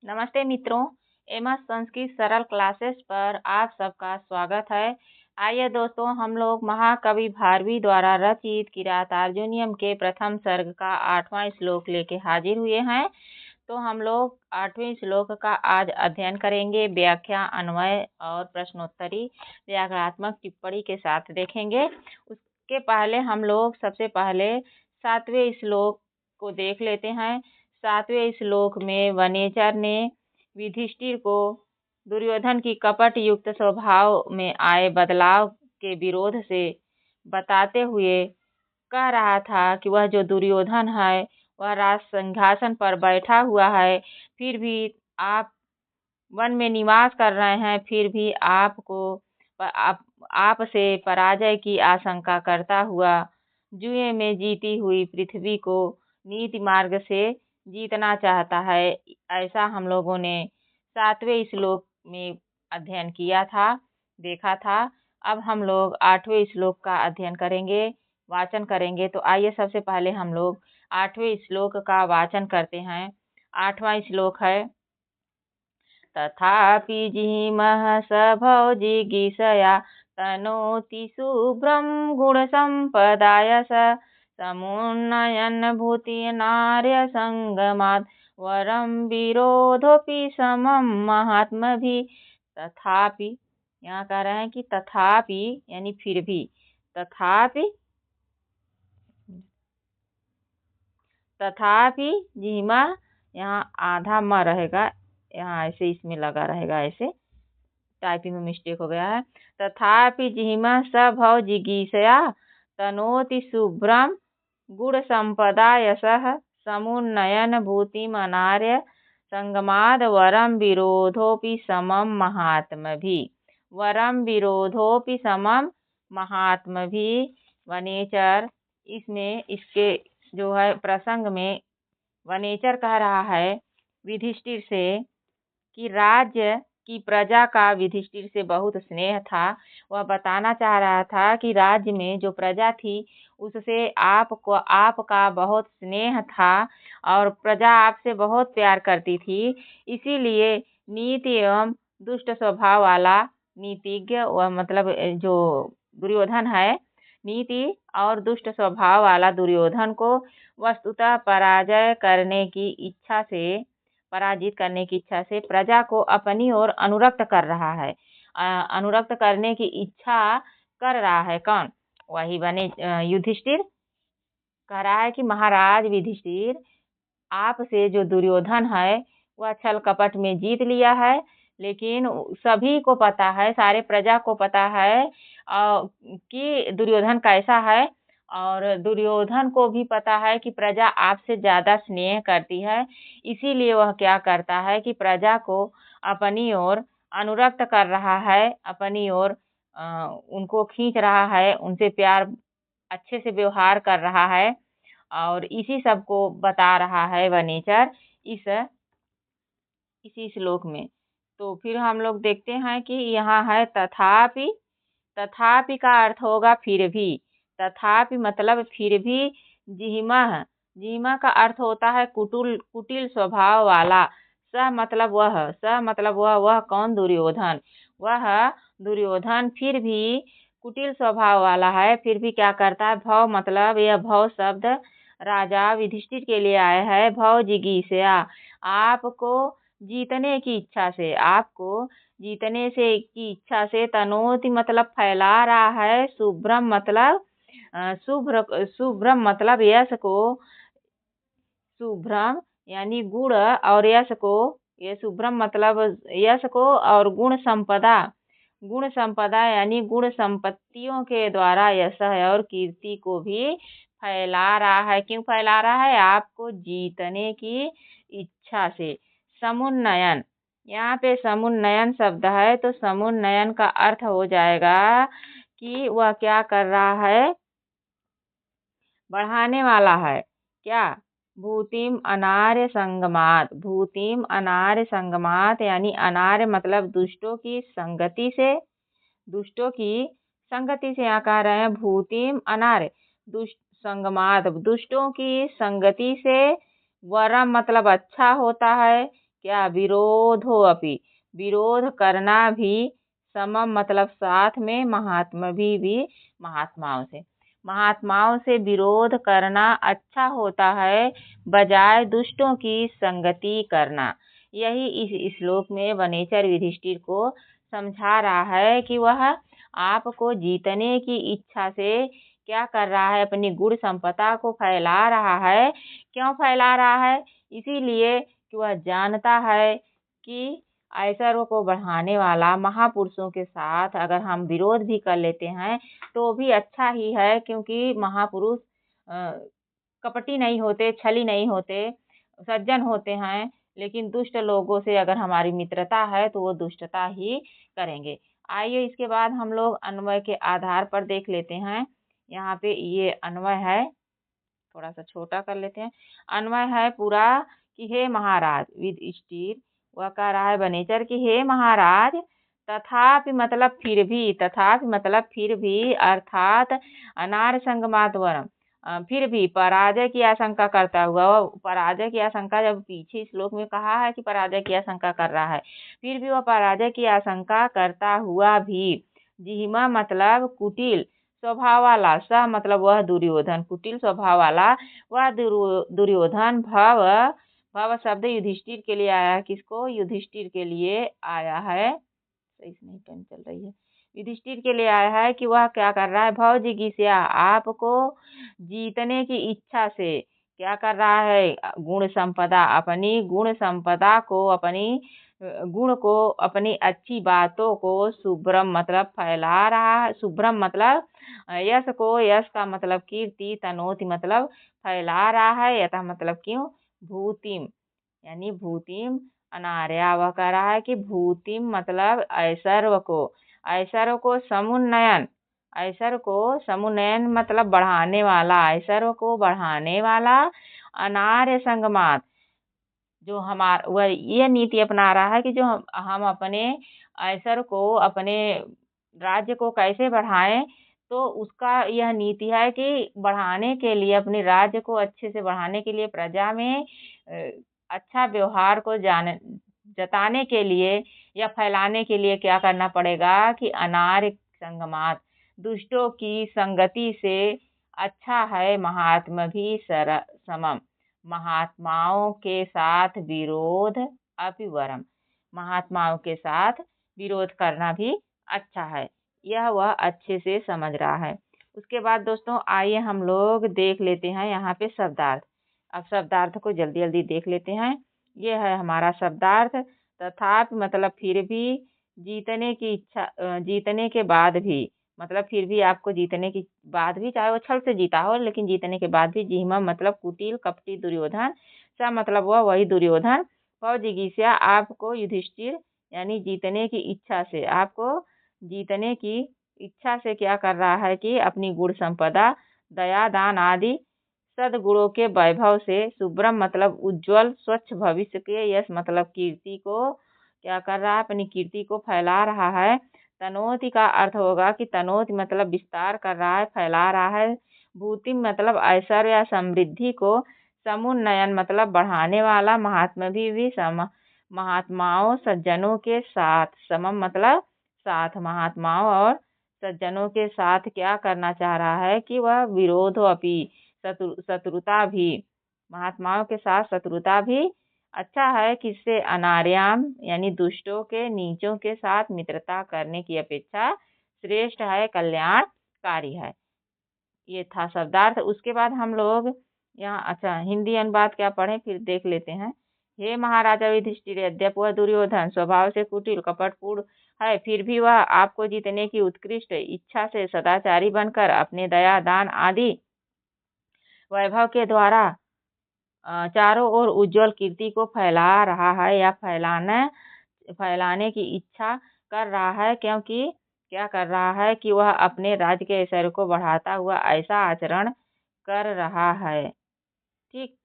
नमस्ते मित्रों, एमएस संस्कृत सरल क्लासेस पर आप सबका स्वागत है। आइए दोस्तों, हम लोग महाकवि भारवी द्वारा रचित किरातार्जुनीयम के प्रथम सर्ग का 8वां श्लोक लेके हाजिर हुए हैं। तो हम लोग 8वें श्लोक का आज अध्ययन करेंगे। व्याख्या, अन्वय और प्रश्नोत्तरी व्याकरणात्मक टिप्पणी के साथ देखेंगे। उसके पहले हम लोग सबसे पहले 7वें श्लोक को देख लेते हैं। 7वें श्लोक में वनेचर ने युधिष्ठिर को दुर्योधन की कपट युक्त स्वभाव में आए बदलाव के विरोध से बताते हुए कह रहा था कि वह जो दुर्योधन है वह राज सिंहासन पर बैठा हुआ है, फिर भी आप वन में निवास कर रहे हैं, फिर भी आप से पराजय की आशंका करता हुआ जुए में जीती हुई पृथ्वी को नीति मार्ग से जीतना चाहता है। ऐसा हम लोगों ने 7वें श्लोक में अध्ययन किया था, देखा था। अब हम लोग 8वें श्लोक का अध्ययन करेंगे, वाचन करेंगे। तो आइए सबसे पहले हम लोग 8वें श्लोक का वाचन करते हैं। 8वां श्लोक है, तथापि जिमः सभौ जिगीषया तनोति शुभ्रं गुणसम्पदाय समुन्नयन् भूतिनार्यसंगमात् वरं विरोधोऽपि समं महात्मभिः। तथापि, यहाँ कह रहे हैं कि तथापि यानी फिर भी, तथापि जिमा, यहाँ आधा म रहेगा, यहाँ ऐसे इसमें लगा रहेगा, ऐसे टाइपिंग में मिस्टेक हो गया है। तथापि जिहिमा सभव जिगीषया तनोति शुभ्रम गुण संपदा यशः समुन्नयन भूतिमनार्य संगमाद वरम विरोधोपि समम महात्मभिः। वरम विरोधोपि समम महात्मभिः। वनेचर, इसमें इसके जो है प्रसंग में वनेचर कह रहा है युधिष्ठिर से कि राज्य की प्रजा का युधिष्ठिर से बहुत स्नेह था। वह बताना चाह रहा था कि राज्य में जो प्रजा थी उससे आपका बहुत स्नेह था और प्रजा आपसे बहुत प्यार करती थी। इसीलिए नीति एवं दुष्ट स्वभाव वाला नीतिज्ञ, वह मतलब जो दुर्योधन है, नीति और दुष्ट स्वभाव वाला दुर्योधन को वस्तुतः पराजित करने की इच्छा से प्रजा को अपनी ओर अनुरक्त कर रहा है। अनुरक्त करने की इच्छा कर रहा है कौन? वही बने युधिष्ठिर कह रहा है कि महाराज युधिष्ठिर, आपसे जो दुर्योधन है वह छल कपट में जीत लिया है, लेकिन सभी को पता है, सारे प्रजा को पता है कि दुर्योधन कैसा है, और दुर्योधन को भी पता है कि प्रजा आपसे ज़्यादा स्नेह करती है। इसीलिए वह क्या करता है कि प्रजा को अपनी ओर अनुरक्त कर रहा है, अपनी ओर उनको खींच रहा है, उनसे प्यार अच्छे से व्यवहार कर रहा है, और इसी सब को बता रहा है वनेचर इसी श्लोक में। तो फिर हम लोग देखते हैं कि यहाँ है तथापि। तथापि का अर्थ होगा फिर भी। तथापि मतलब फिर भी। जिहिमा का अर्थ होता है कुटिल स्वभाव वाला। स मतलब वह कौन? दुर्योधन। वह दुर्योधन फिर भी कुटिल स्वभाव वाला है। फिर भी क्या करता है? भव मतलब, यह भव शब्द राजा युधिष्ठिर के लिए आया है। भव जिगीषया, आपको जीतने की इच्छा से, तनोति मतलब फैला रहा है, शुभ्रम मतलब शुभ्रम मतलब यश को, शुभ्रम यानी गुण, और यश को, ये शुभ्रम मतलब यश को, और गुण संपदा यानी गुण संपत्तियों के द्वारा यश है और कीर्ति को भी फैला रहा है। क्यों फैला रहा है? आपको जीतने की इच्छा से। समुन्नयन, यहाँ पे समुन्नयन शब्द है, तो समुन्नयन का अर्थ हो जाएगा कि वह क्या कर रहा है? बढ़ाने वाला है। क्या? भूतिम अनार्य संगमात। भूतिम अनार्य संगमात यानी अनार्य मतलब दुष्टों की संगति से। यहाँ कह रहे हैं भूतिम अनार्य संगमात, दुष्टों की संगति से। वरम मतलब अच्छा होता है। क्या विरोधो अपि, विरोध करना भी, समम मतलब साथ में, महात्मा भी महात्माओं से, महात्माओं से विरोध करना अच्छा होता है बजाय दुष्टों की संगति करना। यही इस श्लोक में वनेचर युधिष्ठिर को समझा रहा है कि वह आपको जीतने की इच्छा से क्या कर रहा है, अपनी गुण संपदा को फैला रहा है। क्यों फैला रहा है? इसीलिए कि वह जानता है कि ऐश्वर्य को बढ़ाने वाला महापुरुषों के साथ अगर हम विरोध भी कर लेते हैं तो भी अच्छा ही है, क्योंकि महापुरुष कपटी नहीं होते, छली नहीं होते, सज्जन होते हैं। लेकिन दुष्ट लोगों से अगर हमारी मित्रता है तो वो दुष्टता ही करेंगे। आइए इसके बाद हम लोग अन्वय के आधार पर देख लेते हैं। यहाँ पे ये अन्वय है, थोड़ा सा छोटा कर लेते हैं। अन्वय है पूरा कि हे महाराज युधिष्ठिर, वह कह रहा है वनेचर कि हे महाराज, तथापि मतलब फिर भी, तथापि मतलब फिर भी, अर्थात अनार्य संगमात वरम, फिर भी पराजय की आशंका करता हुआ, वह पराजय की आशंका जब पीछे श्लोक में कहा है कि पराजय की आशंका कर रहा है, फिर भी वह पराजय की आशंका करता हुआ भी, जिहिमा मतलब कुटिल स्वभाव वाला, स मतलब वह दुर्योधन, कुटिल स्वभाव वाला वह दुर्योधन, भव शब्द युधिष्ठिर के लिए आया है। किसको? युधिष्ठिर के लिए आया है। सही से नहीं पेन चल रही है। युधिष्ठिर के लिए आया है कि वह क्या कर रहा है, भव जिज्ञासा, आपको जीतने की इच्छा से क्या कर रहा है, गुण संपदा, अपनी गुण संपदा को, अपनी गुण को, अपनी अच्छी बातों को शुभ्रम मतलब फैला रहा है। शुभ्रम मतलब यश को, यश का मतलब कीर्ति, तनोति मतलब फैला रहा है, यथा मतलब क्यों, भूतिम यानी भूतिम अनार्या, वह कह रहा है कि भूतिम मतलब ऐश्वर्य को, ऐश्वर्य को समुन्नयन, ऐश्वर्य को समुन्नयन मतलब बढ़ाने वाला, ऐश्वर्य को बढ़ाने वाला, अनार्य संगमात, जो हमारा वह ये नीति अपना रहा है कि जो हम अपने ऐश्वर्य को, अपने राज्य को कैसे बढ़ाएं, तो उसका यह नीति है कि बढ़ाने के लिए, अपने राज्य को अच्छे से बढ़ाने के लिए, प्रजा में अच्छा व्यवहार को जताने के लिए या फैलाने के लिए क्या करना पड़ेगा कि अनार्य संगमात, दुष्टों की संगति से अच्छा है महात्मा भी समम, महात्माओं के साथ विरोध अपिवरम, महात्माओं के साथ विरोध करना भी अच्छा है। यह वह अच्छे से समझ रहा है। उसके बाद दोस्तों आइए हम लोग देख लेते हैं यहाँ पे शब्दार्थ। अब शब्दार्थ को जल्दी जल्दी देख लेते हैं। ये है हमारा शब्दार्थ, तथापि मतलब फिर भी, जीतने की इच्छा, जीतने के बाद भी, मतलब फिर भी आपको जीतने के बाद भी, चाहे वो छल से जीता हो लेकिन जीतने के बाद भी, जिह्मा मतलब कुटिल कपटी दुर्योधन, सा मतलब वह वही दुर्योधन, और जिज्ञासा आपको युधिष्ठिर यानी जीतने की इच्छा से, आपको जीतने की इच्छा से क्या कर रहा है कि अपनी गुण संपदा, दया दान आदि सदगुणों के वैभव से, शुभ्रम मतलब उज्जवल स्वच्छ भविष्य के, यश मतलब कीर्ति को क्या कर रहा है, अपनी कीर्ति को फैला रहा है। तनोति का अर्थ होगा कि तनोति मतलब विस्तार कर रहा है, फैला रहा है। भूति मतलब ऐश्वर्य या समृद्धि को, समुन्नयन मतलब बढ़ाने वाला, महात्मा भी महात्माओं सज्जनों के साथ, समम मतलब साथ, महात्माओं और सज्जनों के साथ क्या करना चाह रहा है कि वह विरोध अपि, शत्रुता भी, महात्माओं के साथ शत्रुता भी अच्छा है। किससे? अनार्याम यानी दुष्टों के, नीचों के साथ मित्रता करने की अपेक्षा श्रेष्ठ है, कल्याणकारी है। ये था शब्दार्थ। उसके बाद हम लोग यहाँ अच्छा हिंदी अनुवाद क्या पढ़ें फिर देख लेते हैं। हे महाराजा युधिष्ठिर, यद्यपि वह दुर्योधन स्वभाव से कुटिल कपटपूर्ण है, फिर भी वह आपको जीतने की उत्कृष्ट इच्छा से सदाचारी बनकर अपने दया दान आदि वैभव के द्वारा चारों ओर उज्जवल कीर्ति को फैला रहा है या फैलाने की इच्छा कर रहा है, क्योंकि क्या कर रहा है कि वह अपने राज्य के ऐश्वर्य को बढ़ाता हुआ ऐसा आचरण कर रहा है। ठीक,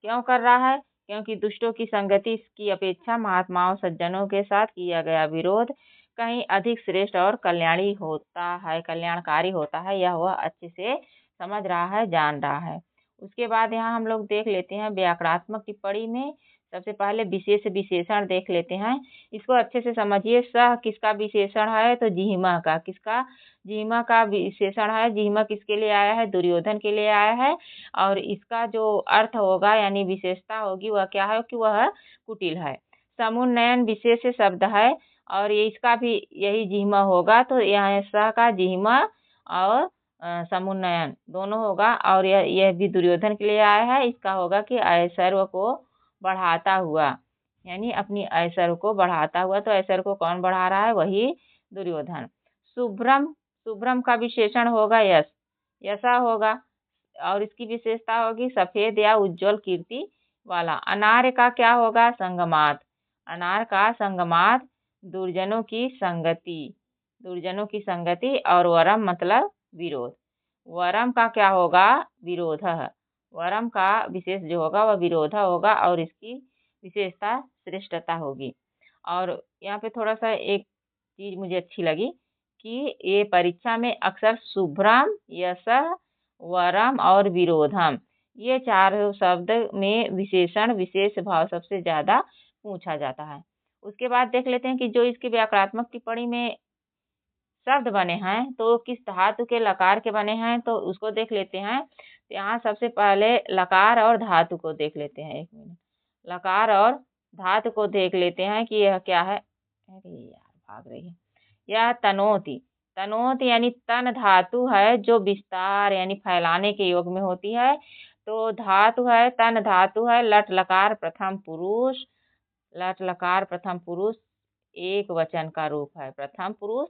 क्यों कर रहा है? क्योंकि दुष्टों की संगति की अपेक्षा महात्माओं सज्जनों के साथ किया गया विरोध कहीं अधिक श्रेष्ठ और कल्याणी होता है, कल्याणकारी होता है। यह वह अच्छे से समझ रहा है, जान रहा है। उसके बाद यहाँ हम लोग देख लेते हैं व्याकरणात्मक टिप्पणी में सबसे पहले विशेष विशेषण देख लेते हैं। इसको अच्छे से समझिए। सह किसका विशेषण है? तो जिह्मा का। किसका? जिह्मा का विशेषण है। जिह्मा किसके लिए आया है? दुर्योधन के लिए आया है। और इसका जो अर्थ होगा यानी विशेषता होगी वह क्या है? कि वह कुटिल है। समुन्नयन विशेष शब्द है और ये इसका भी यही जिह्मा होगा। तो यहाँ सह का जिह्मा और समुन्नयन दोनों होगा। और यह भी दुर्योधन के लिए आया है। इसका होगा कि ऐश्वर्य को बढ़ाता हुआ, यानी अपनी ऐश्वर्य को बढ़ाता हुआ। तो ऐश्वर्य को कौन बढ़ा रहा है? वही दुर्योधन। शुभ्रम, शुभ्रम का विशेषण होगा यश, यशा होगा। और इसकी विशेषता होगी सफेद या उज्जवल कीर्ति वाला। अनार्य का क्या होगा? संगमात। अनार का संगमात दुर्जनों की संगति, दुर्जनों की संगति। और वरम मतलब विरोध। वरम का क्या होगा? विरोध। वरम का विशेष जो होगा वह विरोध होगा और इसकी विशेषता श्रेष्ठता होगी। और यहाँ पे थोड़ा सा एक चीज मुझे अच्छी लगी कि ये परीक्षा में अक्सर शुभ्रम, यश, वरम और विरोधम ये चार शब्द में विशेषण विशेष भाव सबसे ज्यादा पूछा जाता है। उसके बाद देख लेते हैं कि जो इसके व्याकरणात्मक टिप्पणी में शब्द बने हैं तो किस धातु के लकार के बने हैं तो उसको देख लेते हैं। तो यहाँ सबसे पहले लकार और धातु को देख लेते हैं। एक मिनट, लकार और धातु को देख लेते हैं कि यह क्या है। अरे यार भाग रही है। यह तनोति, तनोति यानी तन धातु है जो विस्तार यानी फैलाने के योग में होती है। तो धातु है, तन धातु है। लट लकार प्रथम पुरुष, लट लकार प्रथम पुरुष एक वचन का रूप है। प्रथम पुरुष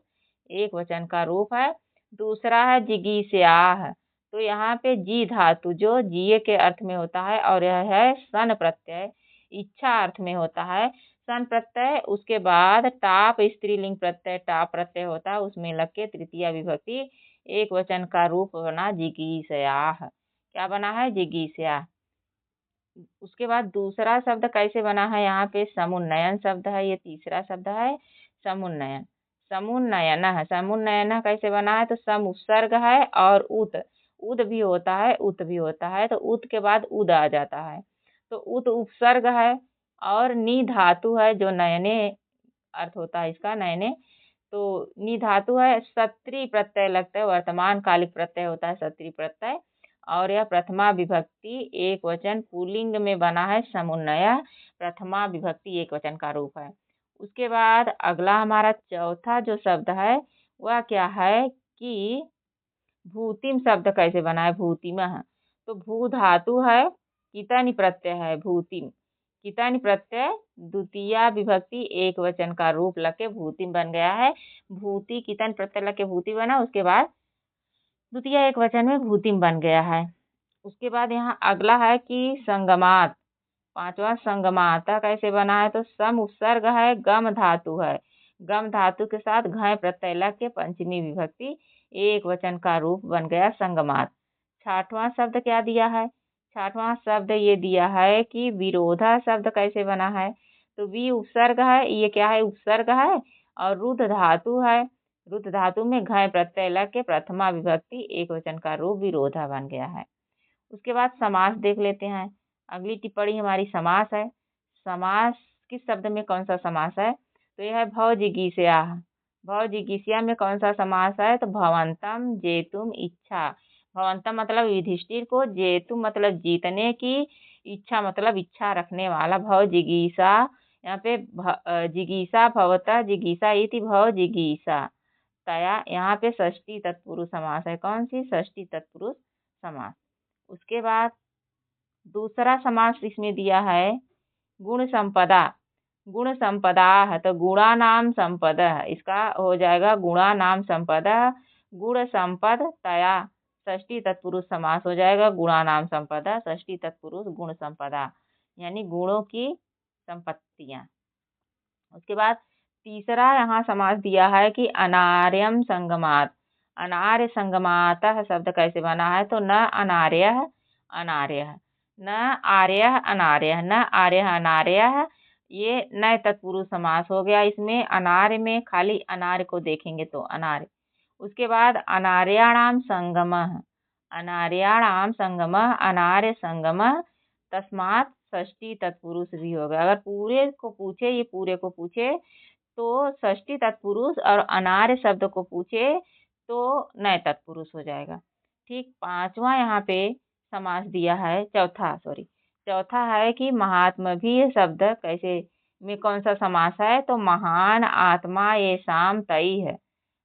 एक वचन का रूप है। दूसरा है जिगीषयाः, तो यहाँ पे जी धातु जो जिये के अर्थ में होता है और यह है सन प्रत्यय, इच्छा अर्थ में होता है सन प्रत्यय। उसके बाद टाप स्त्रीलिंग प्रत्यय टाप प्रत्यय होता है, उसमें लग के तृतीया विभक्ति एक वचन का रूप बना जिगीषयाः। क्या बना है? जिगीषया। उसके बाद दूसरा शब्द कैसे बना है? यहाँ पे समुन्नयन शब्द है। ये तीसरा शब्द है समुन्नयन। समुन्नयन है, समुन्नयन कैसे बना है? तो सम उपसर्ग है और उत, उद भी होता है, उत भी होता है। तो उत के बाद उद आ जाता है। तो उत उपसर्ग है और नी धातु है जो नयने अर्थ होता है इसका, नयने। तो नी धातु है, सत्री प्रत्यय लगता है, वर्तमान कालिक प्रत्यय होता है सत्री प्रत्यय। और यह प्रथमा विभक्ति एक वचन पुल्लिंग में बना है समुन्नय, प्रथमा विभक्ति एक वचन का रूप है। उसके बाद अगला हमारा चौथा जो शब्द है वह क्या है कि भूतिम शब्द कैसे बना है? भूतिमः, तो भू धातु है, कितनी प्रत्यय है भूतिम, कितनी प्रत्यय द्वितीया विभक्ति एक वचन का रूप लगे भूतिम बन गया है। भूति कितनी प्रत्यय लगे भूति बना, उसके बाद द्वितीय एक वचन में भूतिम बन गया है। उसके बाद यहाँ अगला है कि संगमात, पांचवा संगमाता कैसे बना है? तो सम उपसर्ग है, गम धातु है, गम धातु के साथ घय प्रत्यय लग के पंचमी विभक्ति एक वचन का रूप बन गया संगमात। छठवां शब्द क्या दिया है? छठवां शब्द ये दिया है कि विरोधा शब्द कैसे बना है? तो वी उपसर्ग है, ये क्या है? उपसर्ग है और रुद्ध धातु है, रुद्ध धातु में घय प्रत्यय लग के प्रथमा विभक्ति एक वचन का रूप विरोधा बन गया है। उसके बाद समास देख लेते हैं। अगली टिप्पणी हमारी समास है। समास किस शब्द में कौन सा समास है? तो यह है भव जिगीषयाः। भव जिगीषया में कौन सा समास है? तो भवंतम जेतुम इच्छा। भवंतम मतलब युधिष्ठिर को, जेतुम मतलब जीतने की, इच्छा मतलब इच्छा रखने वाला। भव जिगीषा, यहाँ पे जिगीषा भवतः जिगीषा इति भव जिगीषा तया, यहाँ पे षष्ठी तत्पुरुष समास है। कौन सी? षष्ठी तत्पुरुष समास। उसके बाद दूसरा समास इसमें दिया है गुण संपदा, गुण संपदा है, तो गुणा नाम संपद, इसका हो जाएगा गुणा नाम संपद, गुण संपद तया षष्ठी तत्पुरुष समास हो जाएगा। गुणा नाम संपदा षष्ठी तत्पुरुष गुण संपदा, यानी गुणों की संपत्तियां। उसके बाद तीसरा यहाँ समास दिया है कि अनार्यम संगमात, अनार्य संगमातः शब्द कैसे बना है? तो न अनार्यः अनार्यः, न आर्यः अनार्यः, न आर्यः अनार्यः, ये नए तत्पुरुष समास हो गया। इसमें अनार्य में खाली अनार्य को देखेंगे तो अनार्य। उसके बाद अनार्याणाम संगमः, अनार्याणाम संगमः अनार्य संगमः तस्मात् षष्ठी तत्पुरुष भी होगा। अगर पूरे को पूछे, ये पूरे को पूछे तो षष्ठी तत्पुरुष, और अनार्य शब्द को पूछे तो नए तत्पुरुष हो जाएगा। ठीक, पांचवा यहाँ पे समास दिया है, चौथा है कि महात्मभीः शब्द कैसे में कौन सा समास है, तो महान आत्मा येषां तैः,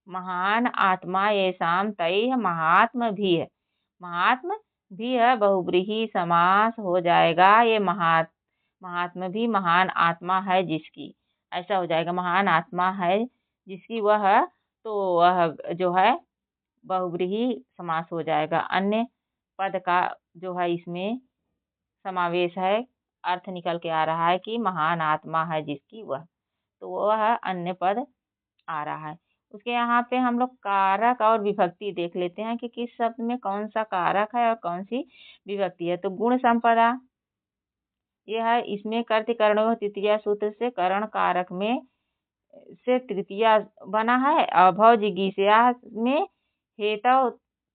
महान आत्मा येषां तैः महात्म भी है, महात्म भी है बहुब्रीहि समास हो जाएगा। ये महात्म भी महान आत्मा है जिसकी, ऐसा हो जाएगा, महान आत्मा है जिसकी वह, तो वह जो है बहुब्रीहि समास हो जाएगा। अन्य पद का जो है इसमें समावेश है, अर्थ निकल के आ रहा है कि महान आत्मा है जिसकी वह, तो वह अन्य पद आ रहा है। उसके यहाँ पे हम लोग कारक और विभक्ति देख लेते हैं कि किस शब्द में कौन सा कारक है और कौन सी विभक्ति है। तो गुण संपदा यह है, इसमें कर्तृकर्णो तृतीया सूत्र से करण कारक में से तृतीया बना है, और भव जिगीषया में हेतु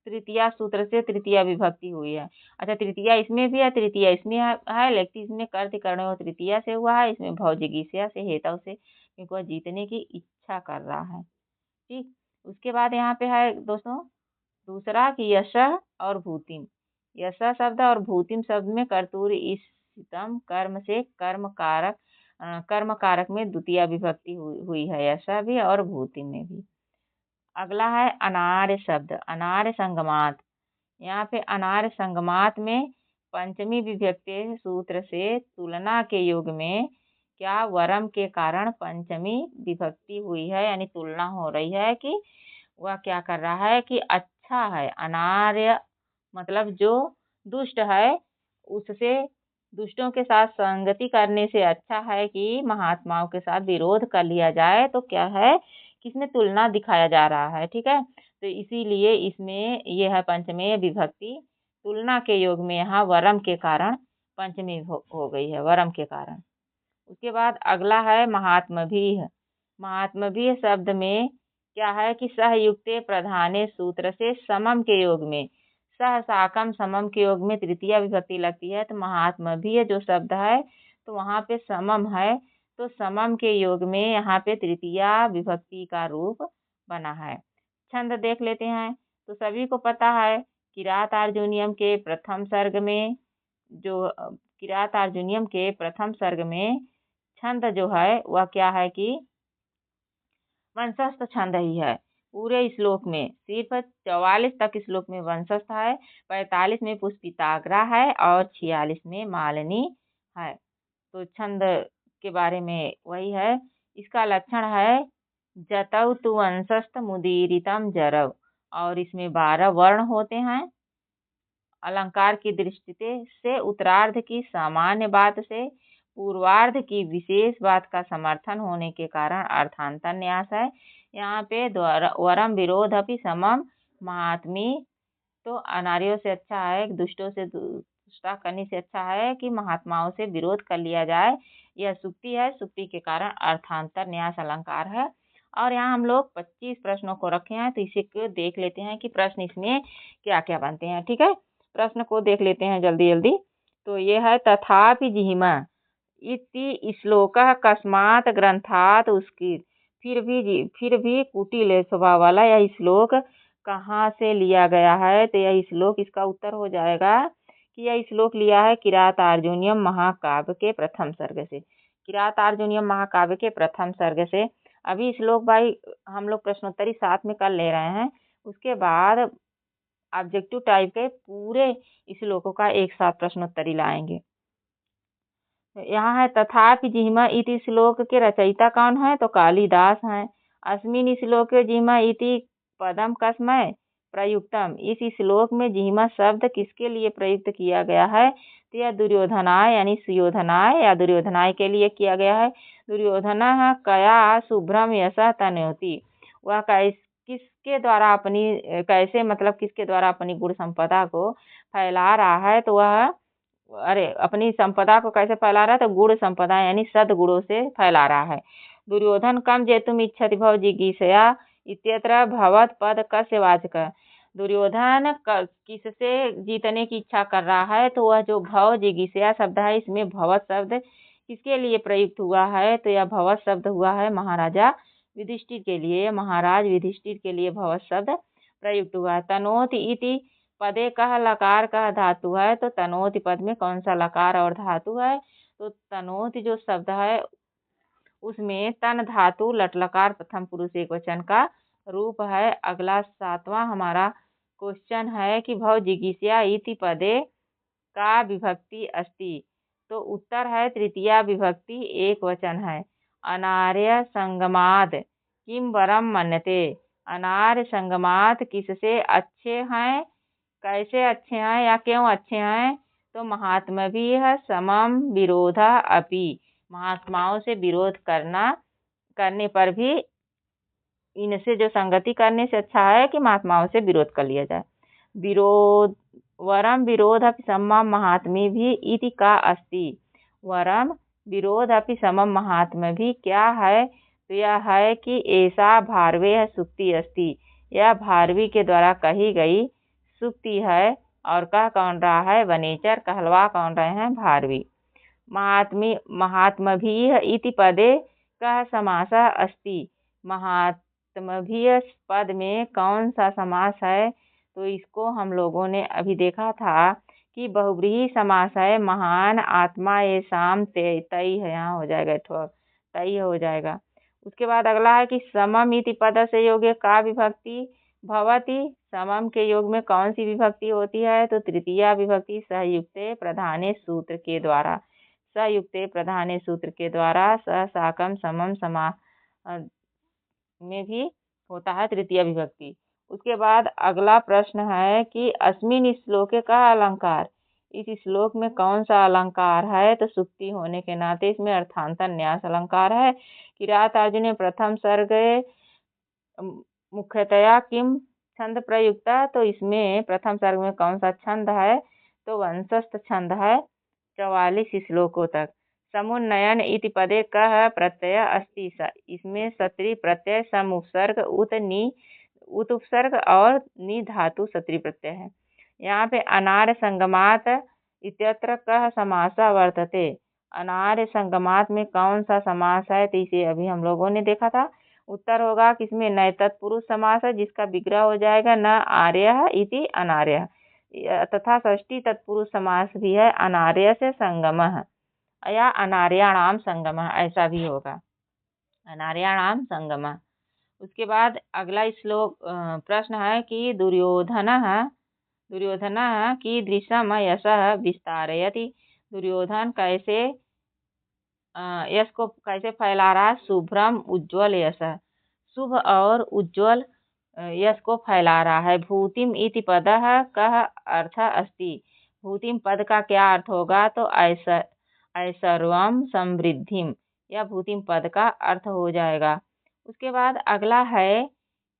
तृतीया सूत्र से तृतीया विभक्ति हुई है। अच्छा, तृतीया इसमें भी है, तृतीया इसमें है, लेकिन इसमें कर्तृकर्णो तृतीया से हुआ है, इसमें भव जिगीषया से हेतु से, क्योंकि वह जीतने की इच्छा कर रहा है। ठीक, उसके बाद यहाँ पे है दोस्तों दूसरा कि यश और भूतिम। यश शब्द और भूतिम शब्द में कर्तूर इष्टतम कर्म से कर्म कारक में द्वितीय विभक्ति हुई है, यशा भी और भूतिम में भी। अगला है अनार्य शब्द, अनार्य संगमात। यहाँ पे अनार्य संगमात में पंचमी विभक्ति सूत्र से तुलना के योग में क्या वरम के कारण पंचमी विभक्ति हुई है, यानी तुलना हो रही है कि वह क्या कर रहा है कि अच्छा है। अनार्य मतलब जो दुष्ट है, उससे दुष्टों के साथ संगति करने से अच्छा है कि महात्माओं के साथ विरोध कर लिया जाए, तो क्या है किसमें तुलना दिखाया जा रहा है। ठीक है, तो इसीलिए इसमें यह है पंचमी विभक्ति तुलना के योग में, यहाँ वरम के कारण पंचमी हो गई है, वरम के कारण। उसके बाद अगला है महात्मभीः। महात्मभीः शब्द में क्या है कि सहयुक्ते प्रधाने सूत्र से समम के योग में, सह साकम समम के योग में तृतीया विभक्ति लगती है, तो महात्मभीः जो शब्द है तो वहाँ पे समम है, तो समम के योग में यहाँ पे तृतीया विभक्ति का रूप बना है। छंद देख लेते हैं, तो सभी को पता है किरात अर्जुनियम के प्रथम सर्ग में, जो किरात अर्जुनियम के प्रथम सर्ग में छंद जो है वह क्या है कि वंशस्थ छंद ही है। पूरे श्लोक में सिर्फ 44 तक श्लोक में वंशस्थ है, 45 में पुष्पिताग्रा है और 46 में मालिनी है। तो छंद के बारे में वही है। इसका लक्षण है जतौ तु वंशस्थ मुदीरितम जरव, और इसमें 12 वर्ण होते हैं। अलंकार की दृष्टि से उत्तरार्ध की सामान्य बात से पूर्वार्ध की विशेष बात का समर्थन होने के कारण अर्थांतर न्यास है। यहाँ पे वरम विरोध अपि समम महात्मी, तो अनार्यों से अच्छा है, दुष्टों से दुष्टा करने से अच्छा है कि महात्माओं से विरोध कर लिया जाए। यह सुक्ति है, सुक्ति के कारण अर्थांतर न्यास अलंकार है। और यहाँ हम लोग 25 प्रश्नों को रखे हैं, तो इसे को देख लेते हैं कि प्रश्न इसमें क्या क्या बनते हैं। ठीक है, प्रश्न को देख लेते हैं जल्दी जल्दी। तो ये है तथापि जिह्मा इति श्लोकः कस्मात् ग्रंथात्, उसकी फिर भी कुटिल स्वभाव वाला यह श्लोक कहाँ से लिया गया है, तो यह श्लोक इसका उत्तर हो जाएगा कि यह श्लोक लिया है किरात अर्जुनियम महाकाव्य के प्रथम सर्ग से। किरात अर्जुनियम महाकाव्य के प्रथम सर्ग से। अभी श्लोक भाई हम लोग प्रश्नोत्तरी साथ में कर ले रहे हैं, उसके बाद ऑब्जेक्टिव टाइप के पूरे श्लोकों का एक साथ प्रश्नोत्तरी लाएंगे। यहाँ है तथापि जिह्मा इति श्लोक के रचयिता कौन है, तो कालिदास हैं। अस्मिन् श्लोक जिह्मा इति पदम कस्मै प्रयुक्तम, इस श्लोक में जिह्मा शब्द किसके लिए प्रयुक्त किया गया है, तो यह दुर्योधनाय यानी सुयोधनाय या दुर्योधनाय के लिए किया गया है। दुर्योधन कया शुभ्रम यशः तनोति, वह किसके द्वारा अपनी कैसे मतलब किसके द्वारा अपनी गुण संपदा को फैला रहा है, तो वह अपनी संपदा को कैसे फैला रहा है, तो गुण संपदा यानी सद्गुणों से फैला रहा है। दुर्योधन कम जेतुम इच्छति भव जिगीषया इत्यत्र भवत पद कस्य वाचक, दुर्योधन किससे जीतने की इच्छा कर रहा है, तो वह जो भव जिगीषा शब्द है, इसमें भवत शब्द किसके लिए प्रयुक्त हुआ है, तो यह भवत शब्द हुआ है महाराजा युधिष्ठिर के लिए। महाराज युधिष्ठिर के लिए भवत शब्द प्रयुक्त हुआ है। तनोति इति पदे कह लकार कह धातु है, तो तनोति पद में कौन सा लकार और धातु है, तो तनोति जो शब्द है उसमें तन धातु लट लकार प्रथम पुरुष एकवचन का रूप है। अगला 7वां हमारा क्वेश्चन है कि भव जिगीषा इति पदे का विभक्ति अस्ति, तो उत्तर है तृतीया विभक्ति एक वचन है। अनार्य संगमाद किम वरम मन्यते, अनार्य संगमात किससे अच्छे हैं, कैसे अच्छे हैं या क्यों अच्छे हैं, तो महात्मभिः समम विरोधा अपि, महात्माओं से विरोध करने पर भी इनसे जो संगति करने से अच्छा है कि महात्माओं से विरोध कर लिया जाए। विरोध वरम विरोध अपि समम महात्मी भी इति का अस्ति, वरम विरोध अपि समम महात्मा भी क्या है, तो यह है कि ऐसा भारवे सुक्ति अस्ति, यह भारवी के द्वारा कही गई सुक्ति है। और कह कौन रहा है, वनेचर कहलवा कौन रहे हैं, भारवी। महात्मभिः इति पदे कह समास अस्ति, महात्मभिः पद में कौन सा समास है, तो इसको हम लोगों ने अभी देखा था कि बहुव्रीहि समास है। महान आत्मा ये शाम तई है, यहाँ हो जाएगा तई हो जाएगा। उसके बाद अगला है कि समम इति पद से योग्य का विभक्ति भवति, समम के योग में कौन सी विभक्ति होती है, तो तृतीया विभक्ति सहयुक्ते प्रधाने सूत्र के द्वारा, सहयुक्ते प्रधाने सूत्र के द्वारा स साकम समम समा में भी होता है तृतीय विभक्ति। उसके बाद अगला प्रश्न है कि अस्मिन श्लोके का अलंकार, इस श्लोक में कौन सा अलंकार है, तो सुक्ति होने के नाते इसमें अर्थांतर न्यास अलंकार है। किरातार्जुने प्रथम सर्ग मुख्यतया किम छंद प्रयुक्ता, तो इसमें प्रथम सर्ग में कौन सा छंद है, तो वंशस्थ छंद है 44 श्लोकों तक। समुन्नयन इति पदे कह प्रत्यय अस्ति, इसमें सत्री प्रत्यय सम उपसर्ग उत उपसर्ग और नि धातु सत्री प्रत्यय है। यहाँ पे अनार्य संगमात इत्यत्र कह समासा वर्तते, अनार्य संगमात में कौन सा समास है, तो इसे अभी हम लोगों ने देखा था। उत्तर होगा किसमें, नए तत्पुरुष समास है जिसका विग्रह हो जाएगा न आर्य इति अनार्य, तथा षष्ठी तत्पुरुष समास भी है अनार्य से संगमः या अनार्याणाम संगमः, ऐसा भी होगा अनार्याणाम संगमः। उसके बाद अगला श्लोक प्रश्न है कि दुर्योधन कीदृशम यशः विस्तारयति, दुर्योधन कैसे यश को कैसे फैला रहा है, शुभ्रम उज्ज्वल यश, शुभ और उज्ज्वल यश को फैला रहा है। भूतिम इति पदः कः अर्थ अस्ति, भूतिम पद का क्या अर्थ होगा, तो ऐश्वर्यम समृद्धिम, यह भूतिम पद का अर्थ हो जाएगा। उसके बाद अगला है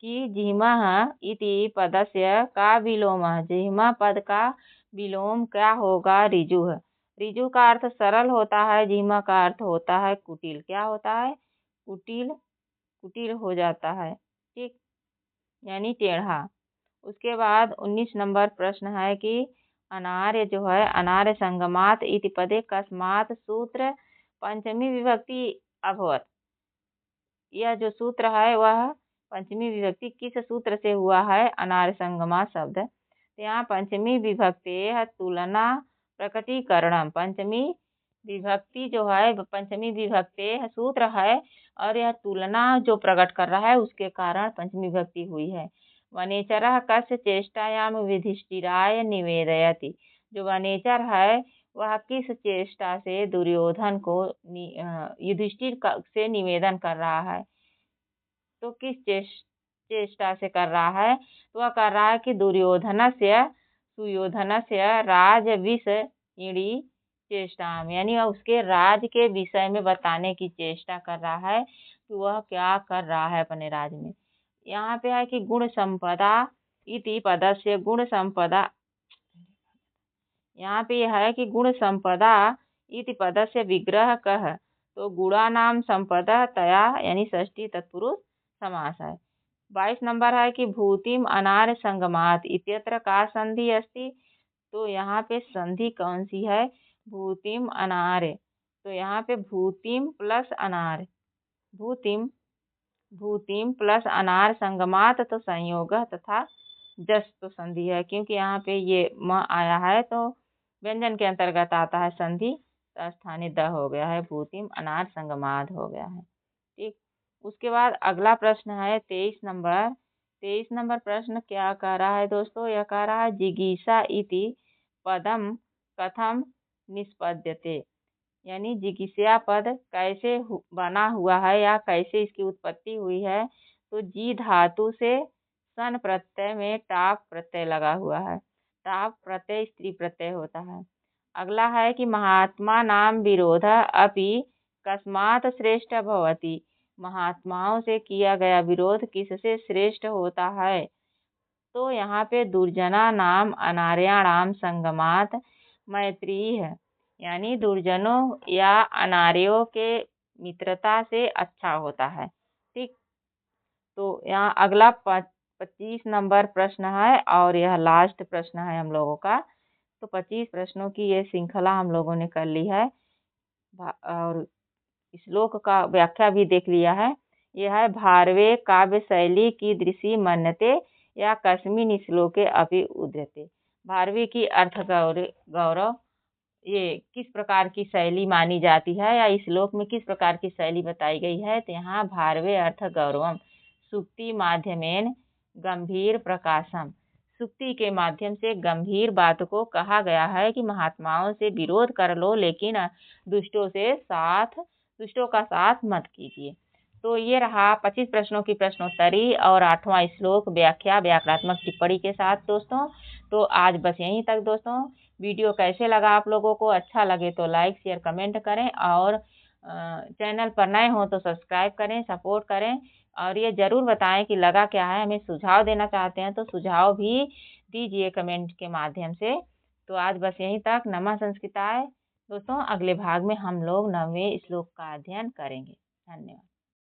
कि जिह्मः इति पदस्य का विलोमः, जिह्मा पद का विलोम क्या होगा, ऋजुः, ऋजु का अर्थ सरल होता है, जिह्मा का अर्थ होता है कुटिल, क्या होता है, कुटिल हो जाता है, ठीक, यानी टेढ़ा। उसके बाद 19 नंबर प्रश्न है कि अनार्य जो है, अनार्य संगमात इति पदे कस्मात् सूत्र पंचमी विभक्ति अभवत, यह जो सूत्र है वह पंचमी विभक्ति किस सूत्र से हुआ है, अनार्य संगमा शब्द। तो यहाँ पंचमी विभक्ति तुलना प्रकटीकरणम, पंचमी विभक्ति जो है पंचमी विभक्ति सूत्र है और यह तुलना जो प्रकट कर रहा है उसके कारण पंचमी विभक्ति हुई है। वनेचरः कस्य चेष्टायाम युधिष्ठिराय निवेदयति, जो वनेचर है वह किस चेष्टा से दुर्योधन को युधिष्ठिर से निवेदन कर रहा है, तो किस चेष्टा से कर रहा है, तो वह कर रहा है कि सुयोधनस्य राज विषयिणी चेष्टा, यानी वह उसके राज के विषय में बताने की चेष्टा कर रहा है कि वह क्या कर रहा है अपने राज में। यहाँ पे है कि गुण संपदा इति पदस्य गुण संपदा, यहाँ पे यह है कि गुण संपदा इति पदस्य विग्रह कह, तो गुणा नाम संपदा तया, यानी षष्ठी तत्पुरुष समास है। 22 नंबर है कि भूतिम अनार्य संगमात इत्यत्र का संधि अस्ति। तो यहाँ पे संधि कौन सी है? भूतिम अनार्य। तो यहाँ पे भूतिम प्लस अनार्य, भूतिम प्लस अनार संगमात तो संयोग तथा जस तो संधि है, क्योंकि यहाँ पे ये म आया है तो व्यंजन के अंतर्गत आता है संधि, तो स्थानीय द हो गया है, भूतिम अनार संगमात हो गया है। ठीक, उसके बाद अगला प्रश्न है 23 नंबर प्रश्न क्या कह रहा है दोस्तों? यह कह रहा है जिगीषा इति पदम कथम निष्पद्यते, यानी जिगीषा पद कैसे बना हुआ है या कैसे इसकी उत्पत्ति हुई है? तो जी धातु से सन प्रत्यय में टाप प्रत्यय लगा हुआ है। टाप प्रत्यय स्त्री प्रत्यय होता है। अगला है कि महात्मा नाम विरोध अपि कस्मात् श्रेष्ठ भवति, महात्माओं से किया गया विरोध किससे श्रेष्ठ होता है? तो यहाँ पे दुर्जना नाम अनार्याणाम संगमात मैत्री है, यानी दुर्जनों या अनार्यों के मित्रता से अच्छा होता है। ठीक, तो यहाँ अगला 25 नंबर प्रश्न है और यह लास्ट प्रश्न है हम लोगों का। तो 25 प्रश्नों की ये श्रृंखला हम लोगों ने कर ली है और श्लोक का व्याख्या भी देख लिया है। यह है भारवे काव्य शैली की दृषि मन्यते या कस्मिन् श्लोके अपि उद्यते। भारवी की अर्थ गौरव ये किस प्रकार की शैली मानी जाती है या इस श्लोक में किस प्रकार की शैली बताई गई है? तो यहाँ भारवे अर्थ गौरवम सुक्ति माध्यमेन गंभीर प्रकाशम, सुक्ति के माध्यम से गंभीर बात को कहा गया है कि महात्माओं से विरोध कर लो लेकिन दुष्टों का साथ मत कीजिए। तो ये रहा 25 प्रश्नों की प्रश्नोत्तरी और 8वां श्लोक व्याख्या व्याकरणात्मक टिप्पणी के साथ दोस्तों। तो आज बस यहीं तक दोस्तों। वीडियो कैसे लगा आप लोगों को? अच्छा लगे तो लाइक शेयर कमेंट करें और चैनल पर नए हो तो सब्सक्राइब करें, सपोर्ट करें और ये ज़रूर बताएं कि लगा क्या है। हमें सुझाव देना चाहते हैं तो सुझाव भी दीजिए कमेंट के माध्यम से। तो आज बस यहीं तक। नमः संस्कृताय दोस्तों। अगले भाग में हम लोग 9वें श्लोक का अध्ययन करेंगे। धन्यवाद।